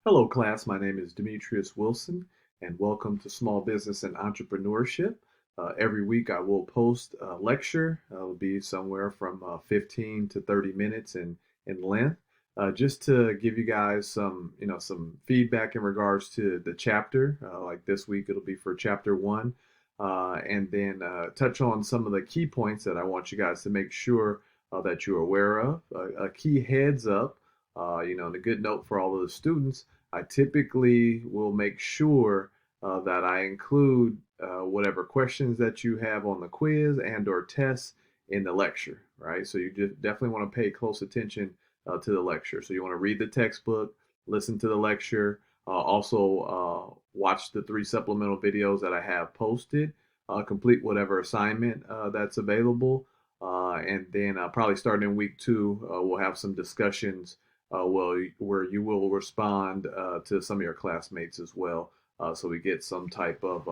Hello, class. My name is Demetrius Wilson, and welcome to Small Business and Entrepreneurship. Every week, I will post a lecture. It'll be somewhere from 15 to 30 minutes in length, just to give you guys some feedback in regards to the chapter. Like this week, it'll be for chapter one, and then touch on some of the key points that I want you guys to make sure that you're aware of. A key heads up, and a good note for all of the students. I typically will make sure that I include whatever questions that you have on the quiz and or tests in the lecture, right? So you just definitely want to pay close attention to the lecture. So you want to read the textbook, listen to the lecture, also watch the 3 supplemental videos that I have posted, complete whatever assignment that's available, and then probably starting in week 2, we'll have some discussions where you will respond to some of your classmates as well. So we get some type of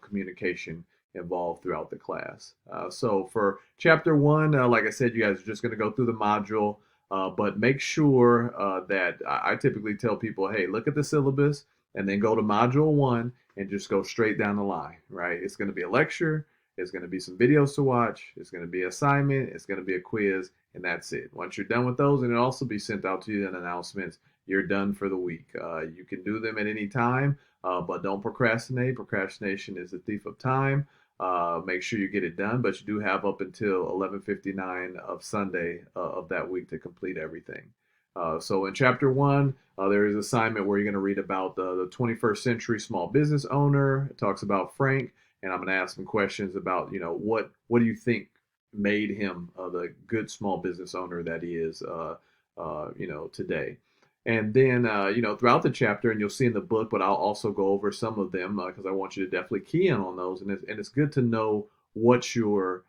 communication involved throughout the class. So for chapter one, like I said, you guys are just going to go through the module, but make sure that I typically tell people, hey, look at the syllabus and then go to module one and just go straight down the line, right? It's going to be a lecture. It's going to be some videos to watch. It's going to be an assignment. It's going to be a quiz, and that's it. Once you're done with those, and it'll also be sent out to you in announcements, you're done for the week. You can do them at any time, but don't procrastinate. Procrastination is the thief of time. Make sure you get it done, but you do have up until 11:59 of Sunday of that week to complete everything. So in chapter one, there is an assignment where you're going to read about the 21st century small business owner. It talks about Frank, and I'm going to ask some questions about, what do you think made him the good small business owner that he is, today. And then, throughout the chapter, and you'll see in the book, but I'll also go over some of them because I want you to definitely key in on those. And it's good to know what your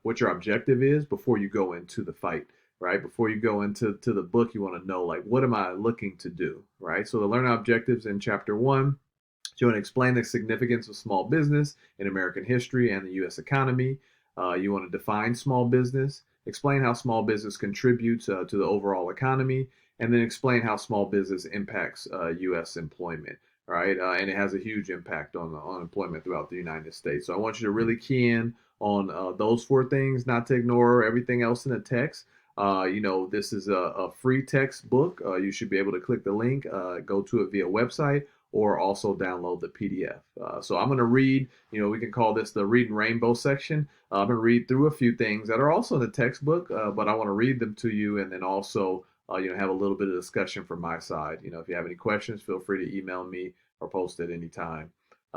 objective is before you go into the fight, right? Before you go into the book, you want to know, like, what am I looking to do, right? So the learning objectives in chapter one, you want to explain the significance of small business in American history and the U.S. economy. You want to define small business, explain how small business contributes to the overall economy, and then explain how small business impacts U.S. employment, right? And it has a huge impact on employment throughout the United States. So I want you to really key in on those 4 things, not to ignore everything else in the text. This is a free textbook. You should be able to click the link, go to it via website, or also download the PDF. So I'm going to read, we can call this the Read and Rainbow section. I'm going to read through a few things that are also in the textbook, but I want to read them to you and then also, have a little bit of discussion from my side. If you have any questions, feel free to email me or post at any time.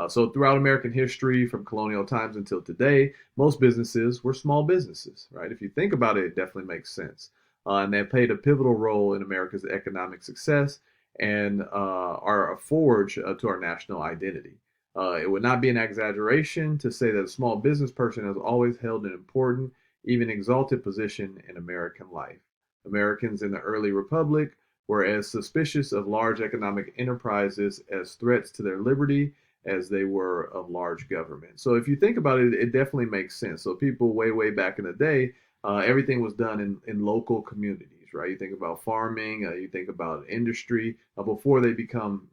So throughout American history, from colonial times until today, most businesses were small businesses, right? If you think about it, it definitely makes sense. And they've played a pivotal role in America's economic success and are a forge to our national identity. It would not be an exaggeration to say that a small business person has always held an important, even exalted position in American life. Americans in the early republic were as suspicious of large economic enterprises as threats to their liberty as they were of large government. So if you think about it, it definitely makes sense. So people way back in the day, everything was done in local communities, right? You think about farming, you think about industry before they become,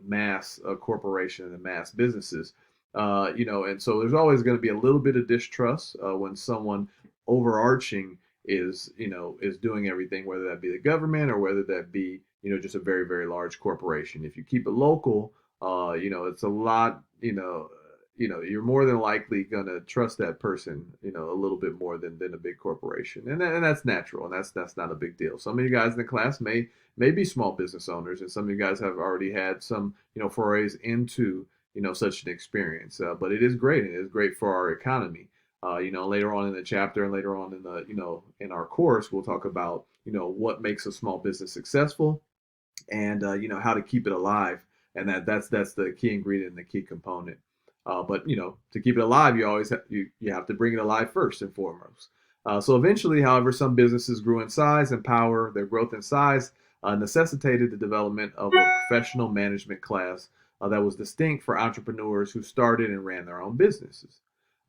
mass corporations and mass businesses. And so there's always going to be a little bit of distrust when someone overarching is doing everything, whether that be the government or whether that be, just a very, very large corporation. If you keep it local, it's a lot, you're more than likely going to trust that person, a little bit more than a big corporation. And that's natural. And that's not a big deal. Some of you guys in the class may be small business owners, and some of you guys have already had some, forays into, such an experience. But it is great. It is great for our economy. Later on in the chapter and later on in the, in our course, we'll talk about, what makes a small business successful and, how to keep it alive. And that's the key ingredient and the key component. But to keep it alive, you have to bring it alive first and foremost. So eventually, however, some businesses grew in size and power. Their growth in size necessitated the development of a professional management class that was distinct for entrepreneurs who started and ran their own businesses.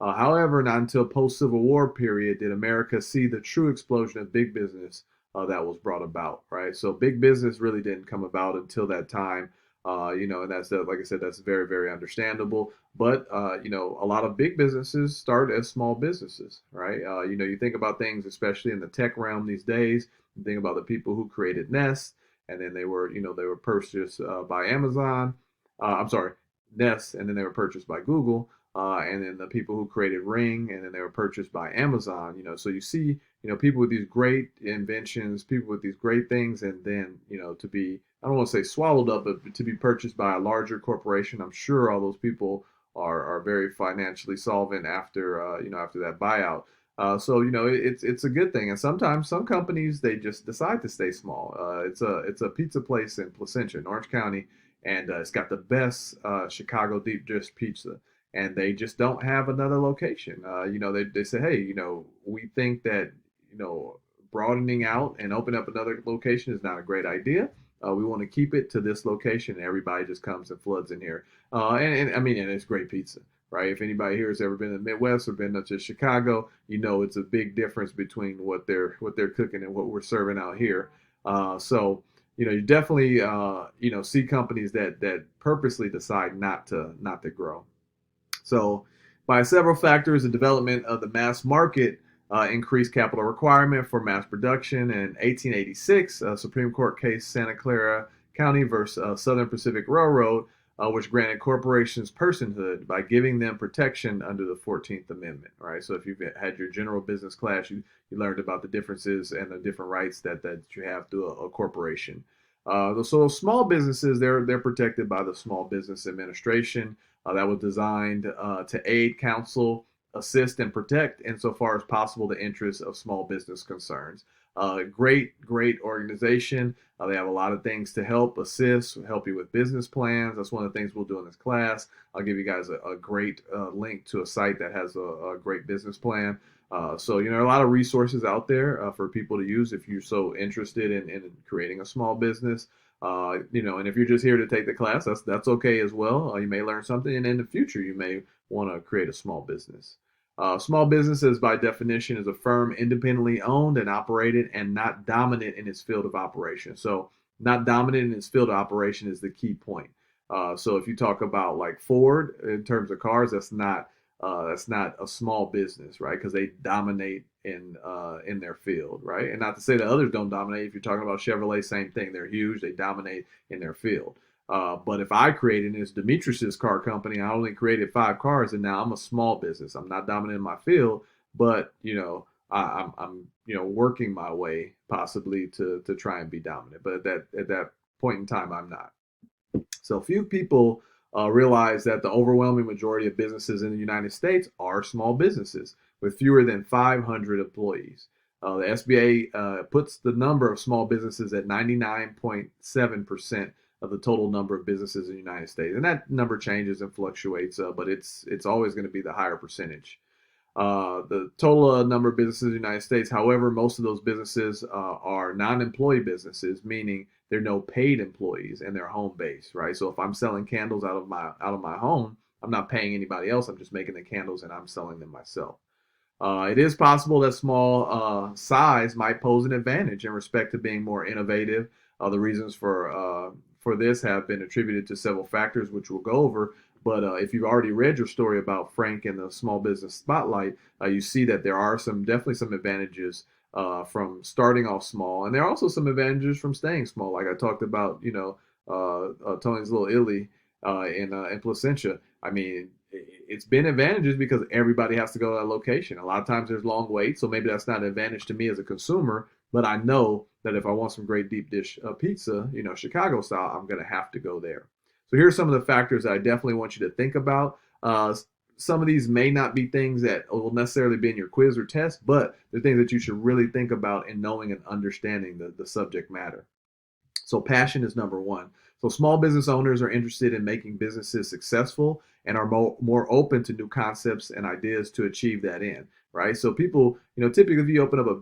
However, not until post-Civil War period did America see the true explosion of big business that was brought about, right? So big business really didn't come about until that time. And that's like I said, that's very, very understandable. But a lot of big businesses start as small businesses, right? You think about things, especially in the tech realm these days. You think about the people who created Nest, and then they were purchased by Amazon. I'm sorry, Nest, and then they were purchased by Google. And then the people who created Ring, and then they were purchased by Amazon. So you see, people with these great inventions, people with these great things, and then, to be, I don't want to say swallowed up, but to be purchased by a larger corporation. I'm sure all those people are very financially solvent after that buyout. So it's a good thing, and sometimes some companies they just decide to stay small. It's a pizza place in Placentia, in Orange County, and it's got the best Chicago deep dish pizza, and they just don't have another location. They say, hey, we think that broadening out and open up another location is not a great idea. We want to keep it to this location, and everybody just comes and floods in here. And I mean, and it's great pizza, right? If anybody here has ever been to the Midwest or been to Chicago, it's a big difference between what they're cooking and what we're serving out here. So you definitely see companies that purposely decide not to grow. So, by several factors, the development of the mass market increased capital requirement for mass production. In 1886, a Supreme Court case, Santa Clara County versus Southern Pacific Railroad, which granted corporations personhood by giving them protection under the 14th Amendment. Right. So if you've had your general business class, you learned about the differences and the different rights that you have through a corporation. So small businesses, they're protected by the Small Business Administration that was designed to aid, counsel, assist, and protect, insofar as possible, the interests of small business concerns. Great organization. They have a lot of things to help assist, help you with business plans. That's one of the things we'll do in this class. I'll give you guys a great link to a site that has a great business plan. So, a lot of resources out there for people to use if you're so interested in creating a small business. And if you're just here to take the class, that's okay as well. You may learn something, and in the future, you may want to create a small business. Small businesses, by definition, is a firm independently owned and operated and not dominant in its field of operation. So, not dominant in its field of operation is the key point. So, if you talk about like Ford in terms of cars, that's not a small business, right? Because they dominate in their field, right? And not to say that others don't dominate. If you're talking about Chevrolet, same thing. They're huge. They dominate in their field. But if I created this Demetrius's car company, I only created 5 cars, and now I'm a small business. I'm not dominant in my field, but I'm working my way possibly to try and be dominant. But at that point in time, I'm not. So few people realize that the overwhelming majority of businesses in the United States are small businesses with fewer than 500 employees. The SBA puts the number of small businesses at 99.7% of the total number of businesses in the United States, and that number changes and fluctuates, but it's always going to be the higher percentage. The total number of businesses in the United States, however, most of those businesses are non-employee businesses, meaning there are no paid employees and they're home-based, right? So if I'm selling candles out of my home, I'm not paying anybody else. I'm just making the candles and I'm selling them myself. It is possible that small size might pose an advantage in respect to being more innovative. The reasons for this have been attributed to several factors, which we'll go over. But if you've already read your story about Frank and the Small Business Spotlight, you see that there are definitely some advantages from starting off small, and there are also some advantages from staying small. Like I talked about, Tony's little Illy in Placentia. I mean, it's been advantages because everybody has to go to that location. A lot of times there's long waits, so maybe that's not an advantage to me as a consumer. But I know that if I want some great deep dish pizza, Chicago style, I'm going to have to go there. So here are some of the factors that I definitely want you to think about. Some of these may not be things that will necessarily be in your quiz or test, but they're things that you should really think about in knowing and understanding the subject matter. So passion is number one. So small business owners are interested in making businesses successful and are more open to new concepts and ideas to achieve that end, right? So people, typically if you open up a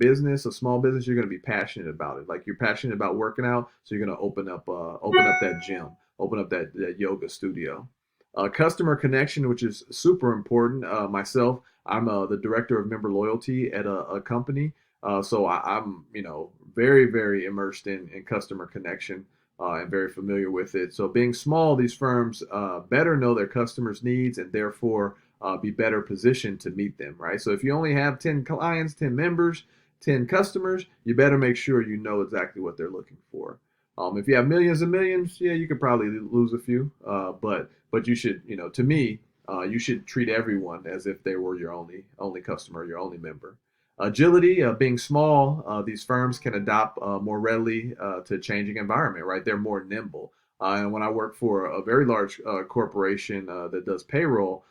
small business, you're going to be passionate about it. Like you're passionate about working out, so you're going to open up that gym, open up that yoga studio. Customer connection, which is super important. Myself, I'm the director of member loyalty at a company. So I'm, very, very immersed in customer connection and very familiar with it. So being small, these firms better know their customers' needs and therefore be better positioned to meet them, right? So if you only have 10 clients, 10 members, 10 customers, you better make sure you know exactly what they're looking for. If you have millions and millions, yeah, you could probably lose a few, but you should, to me, you should treat everyone as if they were your only customer, your only member. Agility, being small, these firms can adapt more readily to changing environment, right? They're more nimble. And when I work for a very large corporation that does payroll,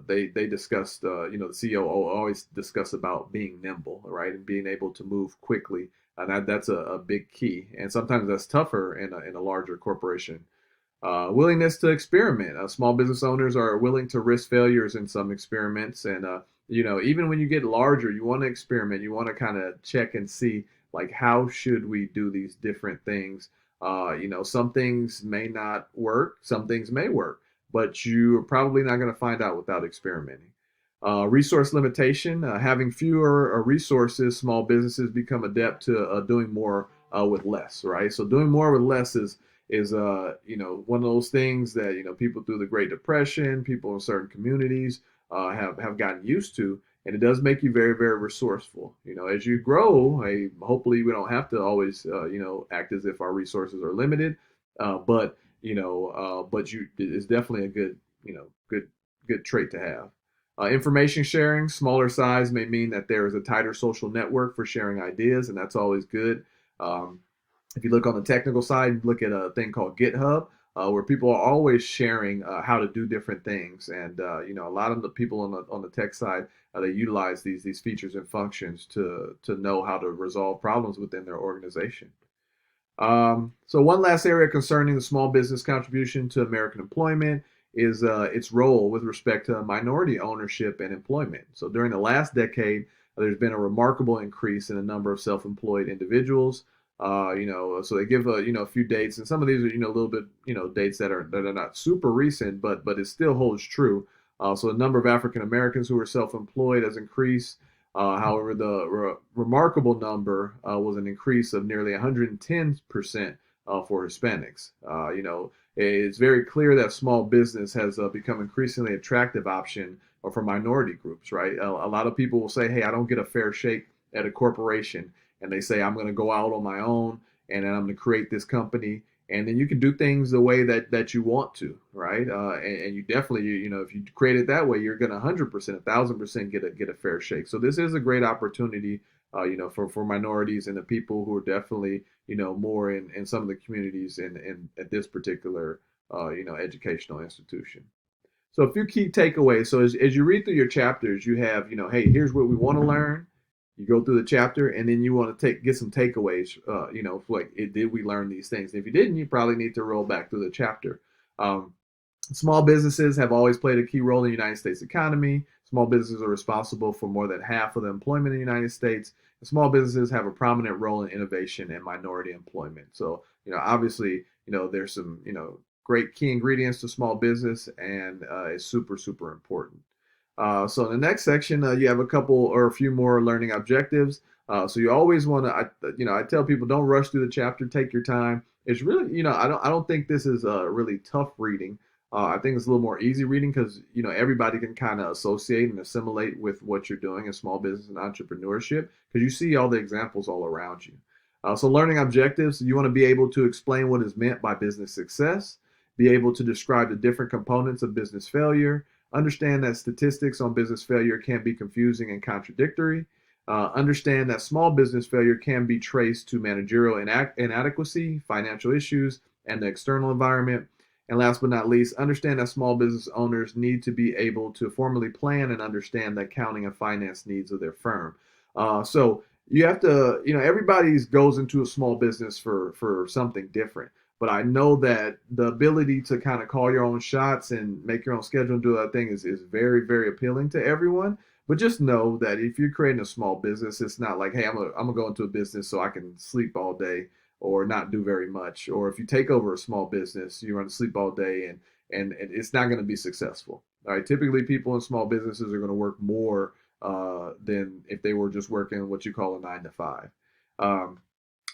they discussed, the CEO always discuss about being nimble, right, and being able to move quickly, and that's a big key. And sometimes that's tougher in a larger corporation. Willingness to experiment. Small business owners are willing to risk failures in some experiments, and even when you get larger, you want to experiment. You want to kind of check and see, like, how should we do these different things. Some things may not work, some things may work, but you're probably not going to find out without experimenting. Resource limitation. Having fewer resources, small businesses become adept to doing more with less, right? So doing more with less is one of those things that people through the Great Depression, people in certain communities have gotten used to, and it does make you very, very resourceful. As you grow, hopefully we don't have to always act as if our resources are limited, but it's definitely a good good trait to have. Information sharing, smaller size may mean that there is a tighter social network for sharing ideas, and that's always good. Um, if you look on the technical side, look at a thing called GitHub, where people are always sharing how to do different things, and a lot of the people on the tech side they utilize these features and functions to know how to resolve problems within their organization. So one last area concerning the small business contribution to American employment is its role with respect to minority ownership and employment. So during the last decade, there's been a remarkable increase in the number of self-employed individuals. So they give a few dates, and some of these are a little bit dates that are not super recent, but it still holds true. So the number of African Americans who are self-employed has increased. However, the remarkable number was an increase of nearly 110% for Hispanics. It's very clear that small business has become increasingly attractive option for minority groups, right? A lot of people will say, hey, I don't get a fair shake at a corporation. And they say, I'm going to go out on my own and then I'm going to create this company. And then you can do things the way that you want to, right? And you definitely, if you create it that way, you're going to 100%, 1,000% get a fair shake. So this is a great opportunity, for minorities and the people who are definitely, more in some of the communities in at this particular, educational institution. So a few key takeaways. So as you read through your chapters, you have, hey, here's what we want to learn. You go through the chapter, and then you want to get some takeaways. Like, did we learn these things? And if you didn't, you probably need to roll back through the chapter. Um, Small businesses have always played a key role in the United States economy. Small businesses are responsible for more than half of the employment in the United States. And small businesses have a prominent role in innovation and minority employment. So, obviously, there's some, great key ingredients to small business, and it's super, super important. So in the next section, you have a couple or a few more learning objectives. So you always want to, I tell people, don't rush through the chapter. Take your time. It's really, I don't think this is really tough reading. I think it's a little more easy reading because everybody can kind of associate and assimilate with what you're doing in small business and entrepreneurship because you see all the examples all around you. So learning objectives, you want to be able to explain what is meant by business success, be able to describe the different components of business failure, understand that statistics on business failure can be confusing and contradictory. Understand that small business failure can be traced to managerial inadequacy, financial issues, and the external environment. And last but not least, understand that small business owners need to be able to formally plan and understand the accounting and finance needs of their firm. So you have to, everybody goes into a small business for something different. But I know that the ability to kind of call your own shots and make your own schedule and do that thing is very, very appealing to everyone. But just know that if you're creating a small business, it's not like, hey, I'm gonna go into a business so I can sleep all day or not do very much. Or if you take over a small business, you're gonna sleep all day and it's not gonna be successful. All right. Typically, people in small businesses are gonna work more than if they were just working what you call a 9 to 5.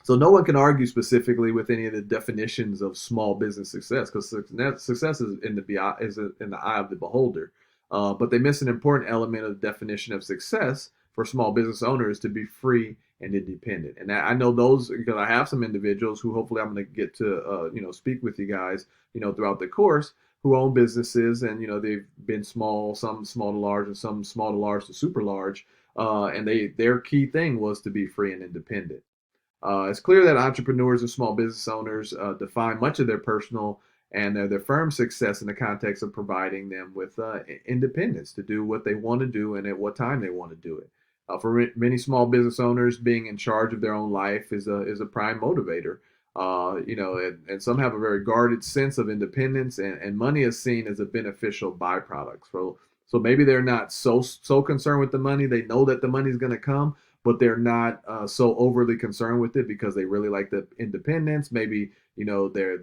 So no one can argue specifically with any of the definitions of small business success, because success is in the eye of the beholder. But they miss an important element of the definition of success for small business owners to be free and independent. And I know those because I have some individuals who hopefully I'm going to get to speak with you guys throughout the course, who own businesses, and they've been small, some small to large, and some small to large to super large. And their key thing was to be free and independent. It's clear that entrepreneurs and small business owners define much of their personal and their firm success in the context of providing them with independence to do what they want to do and at what time they want to do it. For many small business owners, being in charge of their own life is a prime motivator. And some have a very guarded sense of independence, and money is seen as a beneficial byproduct. So maybe they're not so concerned with the money. They know that the money is going to come, but they're not so overly concerned with it because they really like the independence. Maybe they're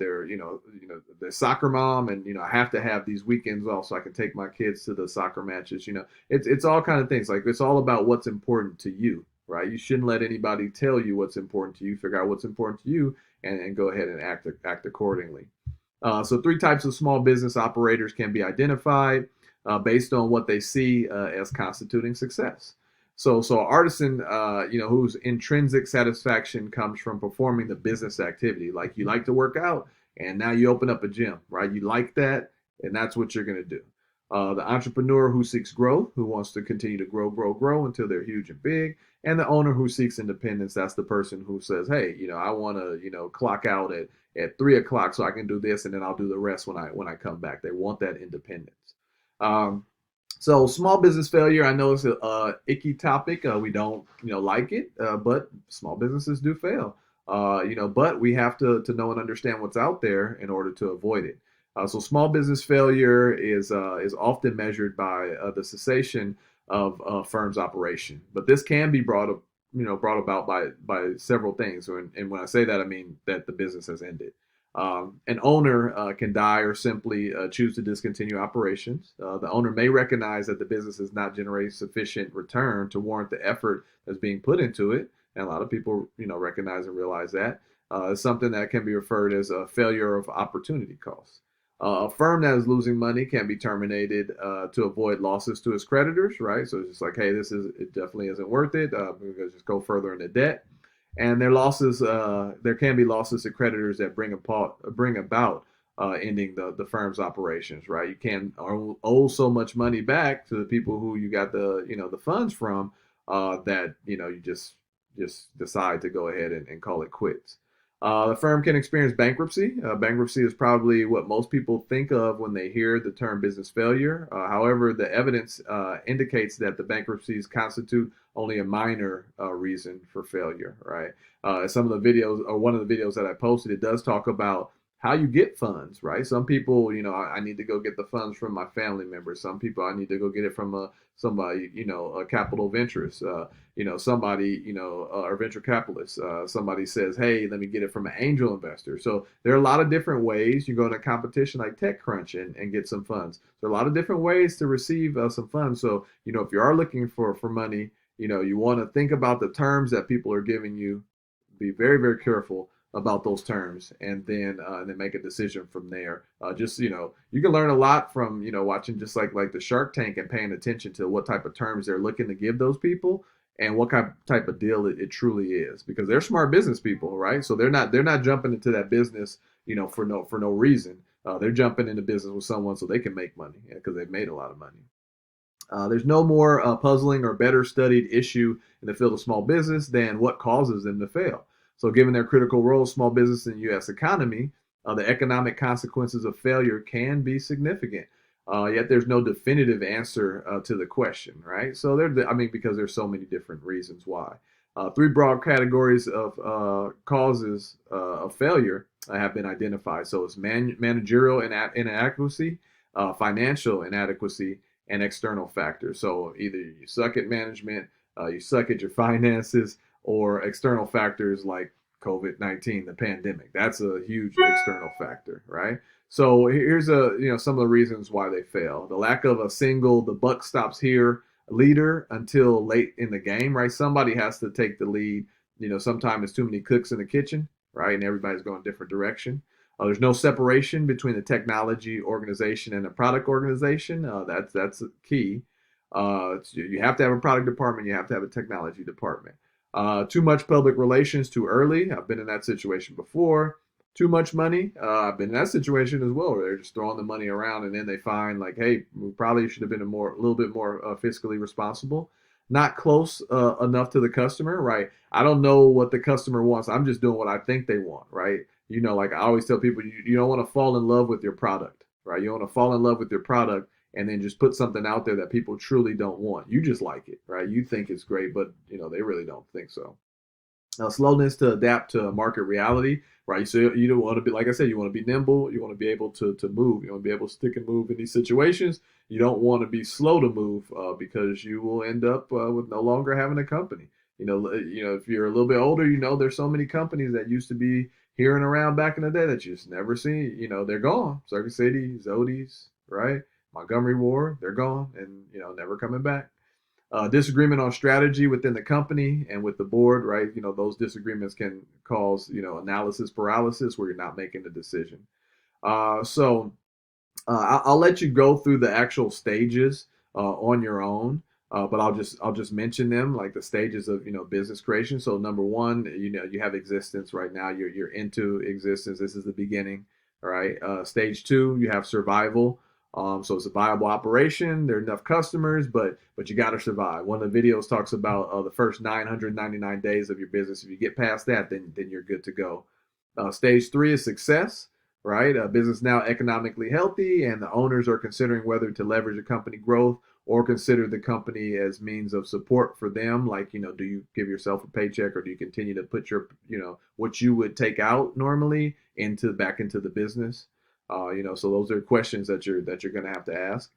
soccer mom, and I have to have these weekends off so I can take my kids to the soccer matches. It's all kind of things. Like, it's all about what's important to you, right? You shouldn't let anybody tell you what's important to you. Figure out what's important to you, and go ahead and act accordingly. So 3 types of small business operators can be identified based on what they see as constituting success. So artisan, whose intrinsic satisfaction comes from performing the business activity. Like, you like to work out, and now you open up a gym, right? You like that, and that's what you're going to do. The entrepreneur who seeks growth, who wants to continue to grow until they're huge and big. And the owner who seeks independence, that's the person who says, hey, I want to, clock out at 3 o'clock so I can do this, and then I'll do the rest when I come back. They want that independence. So small business failure, I know it's a icky topic. We don't, like it, but small businesses do fail. But we have to know and understand what's out there in order to avoid it. So small business failure is often measured by the cessation of firm's operation, but this can be brought about by several things. And when I say that, I mean that the business has ended. An owner can die or simply choose to discontinue operations. The owner may recognize that the business is not generating sufficient return to warrant the effort that's being put into it, and a lot of people, recognize and realize that. It's something that can be referred as a failure of opportunity cost. A firm that is losing money can be terminated to avoid losses to its creditors, right? So it's just like, hey, it definitely isn't worth it. We're going to just go further into debt. And there can be losses to creditors that bring about ending the firm's operations, right? You can't owe so much money back to the people who you got the funds from that you just decide to go ahead and call it quits. The firm can experience bankruptcy. Bankruptcy is probably what most people think of when they hear the term business failure. However, the evidence indicates that the bankruptcies constitute only a minor reason for failure, right? Some of the videos, or one of the videos that I posted, it does talk about how you get funds, right? Some people, I need to go get the funds from my family members. Some people, I need to go get it from somebody, a capital ventures. Somebody, or venture capitalist. Somebody says, hey, let me get it from an angel investor. So there are a lot of different ways. You go to a competition like TechCrunch and get some funds. There are a lot of different ways to receive some funds. So, if you are looking for money, you want to think about the terms that people are giving you. Be very, very careful about those terms, and then make a decision from there. You can learn a lot from watching just like the Shark Tank and paying attention to what type of terms they're looking to give those people, and what type of deal it truly is, because they're smart business people, right? So they're not jumping into that business for no reason. They're jumping into business with someone so they can make money, because they've made a lot of money. There's no more puzzling or better studied issue in the field of small business than what causes them to fail. So, given their critical role of small business in the U.S. economy, the economic consequences of failure can be significant. Yet there's no definitive answer to the question, right? So, because there's so many different reasons why. 3 broad categories of causes of failure have been identified. So, it's managerial inadequacy, financial inadequacy, and external factors. So either you suck at management, you suck at your finances, or external factors like COVID-19, the pandemic. That's a huge external factor, right? So here's some of the reasons why they fail. The lack of a single, the buck stops here leader until late in the game, right? Somebody has to take the lead Sometimes it's too many cooks in the kitchen, right? And everybody's going a different direction. There's no separation between the technology organization and the product organization. That's key. You have to have a product department. You have to have a technology department. Too much public relations too early. I've been in that situation before. Too much money. I've been in that situation as well, where they're just throwing the money around, and then they find like, hey, we probably should have been a little bit more fiscally responsible. Not close enough to the customer, right? I don't know what the customer wants. I'm just doing what I think they want, right? Like I always tell people, you don't want to fall in love with your product, right? You don't want to fall in love with your product and then just put something out there that people truly don't want. You just like it, right? You think it's great, but they really don't think so. Slowness to adapt to market reality, right? So you don't want to be, like I said, you want to be nimble. You want to be able to move. You want to be able to stick and move in these situations. You don't want to be slow to move because you will end up with no longer having a company. If you're a little bit older, there's so many companies that used to be here and around back in the day that you just never see. They're gone. Circuit City, Zodi's, right? Montgomery Ward, they're gone and never coming back. Disagreement on strategy within the company and with the board, right? Those disagreements can cause analysis paralysis where you're not making a decision. So I'll let you go through the actual stages on your own, but I'll just mention them, like the stages of business creation. So number one, you have existence right now. You're into existence. This is the beginning. All right. Stage two, you have survival. So it's a viable operation. There are enough customers, but you got to survive. One of the videos talks about the first 999 days of your business. If you get past that, then you're good to go. Stage three is success, right? Business now economically healthy, and the owners are considering whether to leverage the company growth or consider the company as means of support for them. Like, do you give yourself a paycheck, or do you continue to put your, what you would take out normally back into the business? So those are questions that you're going to have to ask.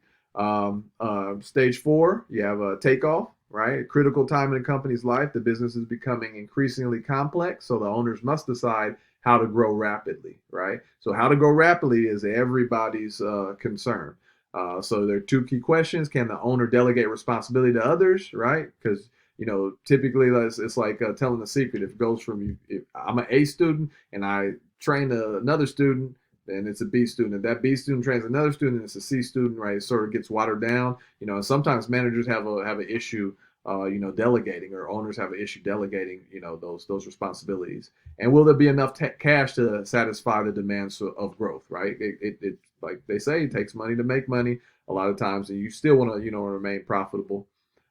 Stage four, you have a takeoff, right? A critical time in a company's life. The business is becoming increasingly complex, so the owners must decide how to grow rapidly, right? So how to grow rapidly is everybody's concern. So there are two key questions. Can the owner delegate responsibility to others, right? Because typically it's like telling a secret. If it goes from if I'm an A student and I train another student, and it's a B student. If that B student trains another student, it's a C student, right? It sort of gets watered down, and sometimes managers have an issue, delegating, or owners have an issue delegating, those responsibilities. And will there be enough cash to satisfy the demands of growth, right? It like they say, it takes money to make money a lot of times, and you still want to, remain profitable.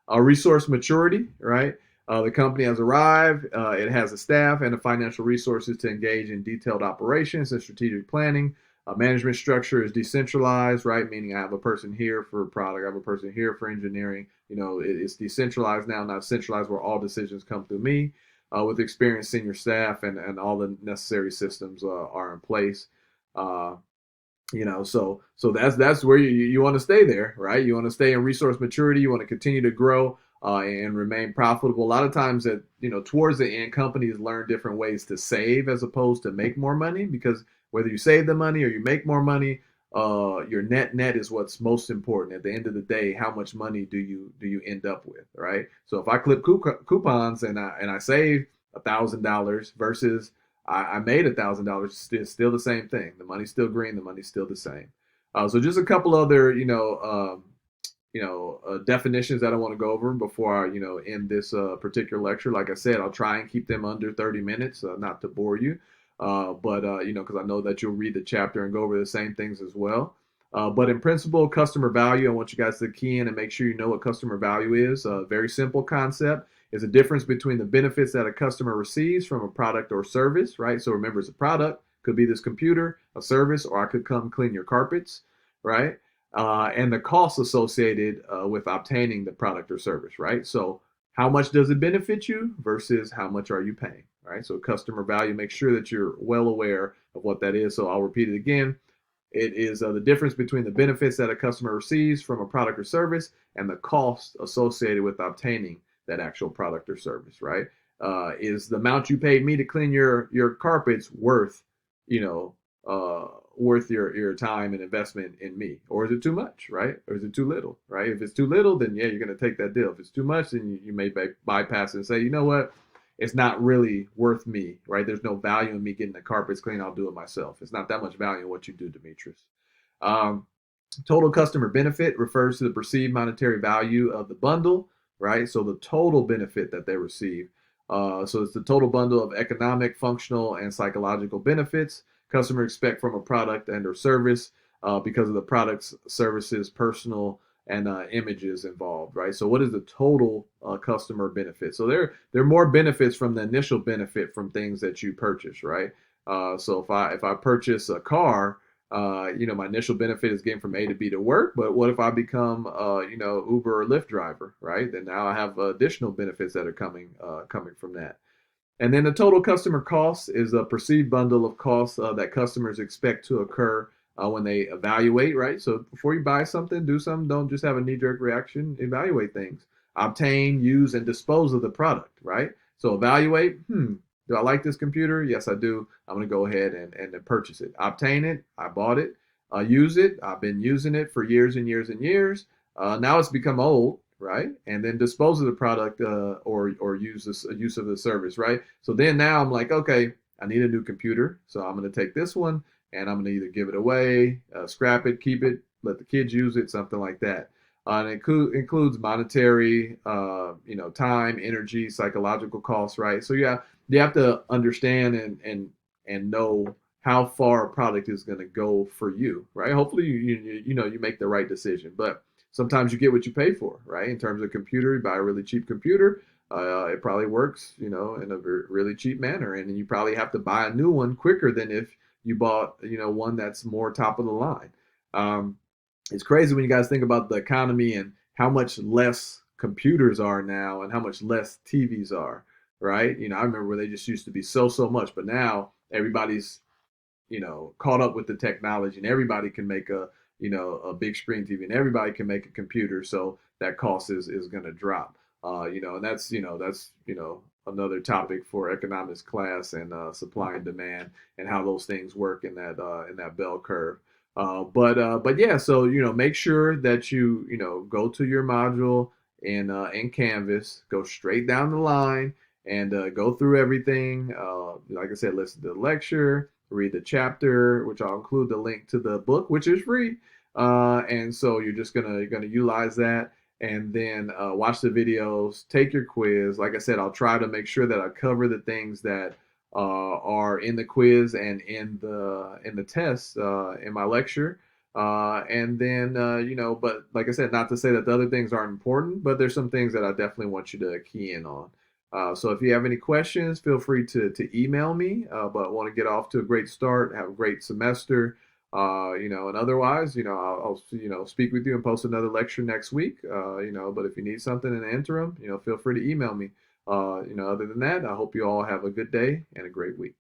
Resource maturity, right? The company has arrived. It has a staff and the financial resources to engage in detailed operations and strategic planning. Management structure is decentralized, right? Meaning I have a person here for product, I have a person here for engineering. It's decentralized now, not centralized, where all decisions come through me. With experienced senior staff and all the necessary systems are in place. So that's where you want to stay there, right? You want to stay in resource maturity. You want to continue to grow and remain profitable. A lot of times that, towards the end, companies learn different ways to save as opposed to make more money, because whether you save the money or you make more money, your net is what's most important. At the end of the day, how much money do you end up with, right? So if I clip coupons and I save $1,000 versus I made $1,000, it's still the same thing. The money's still green. The money's still the same. So just a couple other, definitions that I want to go over before I, end this particular lecture. Like I said, I'll try and keep them under 30 minutes, not to bore you. But because I know that you'll read the chapter and go over the same things as well. But in principle, customer value, I want you guys to key in and make sure you know what customer value is. A very simple concept is a difference between the benefits that a customer receives from a product or service, right? So remember, it's a product, could be this computer, a service, or I could come clean your carpets, right? And the costs associated with obtaining the product or service, right? So how much does it benefit you versus how much are you paying, right? So customer value, make sure that you're well aware of what that is. So I'll repeat it again. It is the difference between the benefits that a customer receives from a product or service and the cost associated with obtaining that actual product or service, right? Is the amount you paid me to clean your carpets worth, worth your time and investment in me? Or is it too much, right? Or is it too little, right? If it's too little, then yeah, you're going to take that deal. If it's too much, then you may bypass it and say, you know what? it's not really worth me, right? There's no value in me getting the carpets clean. I'll do it myself. It's not that much value in what you do, Demetrius. Um, Total customer benefit refers to the perceived monetary value of the bundle, right? So the total benefit that they receive. So it's the total bundle of economic, functional, and psychological benefits customers expect from a product and or service because of the products, services, personal, and images involved, right? So what is the total customer benefit? So there are more benefits from the initial benefit from things that you purchase, right? So if I purchase a car, my initial benefit is getting from A to B to work. But what if I become, Uber or Lyft driver, right? Then now I have additional benefits that are coming from that. And then the total customer cost is a perceived bundle of costs that customers expect to occur when they evaluate, right? So before you buy something, do something. Don't just have a knee-jerk reaction. Evaluate things. Obtain, use, and dispose of the product, right? So evaluate, do I like this computer? Yes, I do. I'm going to go ahead and purchase it. Obtain it. I bought it. Use it. I've been using it for years and years and years. Now it's become old, right? And then dispose of the product or use of the service, right? So then now I'm like, okay, I need a new computer, so I'm going to take this one and I'm going to either give it away, scrap it, keep it, let the kids use it, something like that. And it includes monetary, time, energy, psychological costs, right? So yeah, you have to understand and know how far a product is going to go for you, right? Hopefully you make the right decision, but sometimes you get what you pay for, right? In terms of computer, you buy a really cheap computer, it probably works, in a really cheap manner, and then you probably have to buy a new one quicker than if you bought, one that's more top of the line. Um, it's crazy when you guys think about the economy and how much less computers are now and how much less TVs are, right? I remember where they just used to be so much, but now everybody's caught up with the technology and everybody can make a big screen TV and everybody can make a computer, so that cost is going to drop. And that's another topic for economics class and supply and demand and how those things work in that bell curve. But yeah, so make sure that you go to your module in Canvas, go straight down the line and go through everything. Like I said, listen to the lecture, read the chapter, which I'll include the link to the book, which is free. And so you're gonna utilize that, and then watch the videos, take your quiz. Like I said, I'll try to make sure that I cover the things that are in the quiz and in the test in my lecture. And then but like I said, not to say that the other things aren't important, but there's some things that I definitely want you to key in on. So if you have any questions, feel free to email me. But want to get off to a great start, have a great semester, and otherwise, I'll speak with you and post another lecture next week. But if you need something in the interim, feel free to email me. Other than that, I hope you all have a good day and a great week.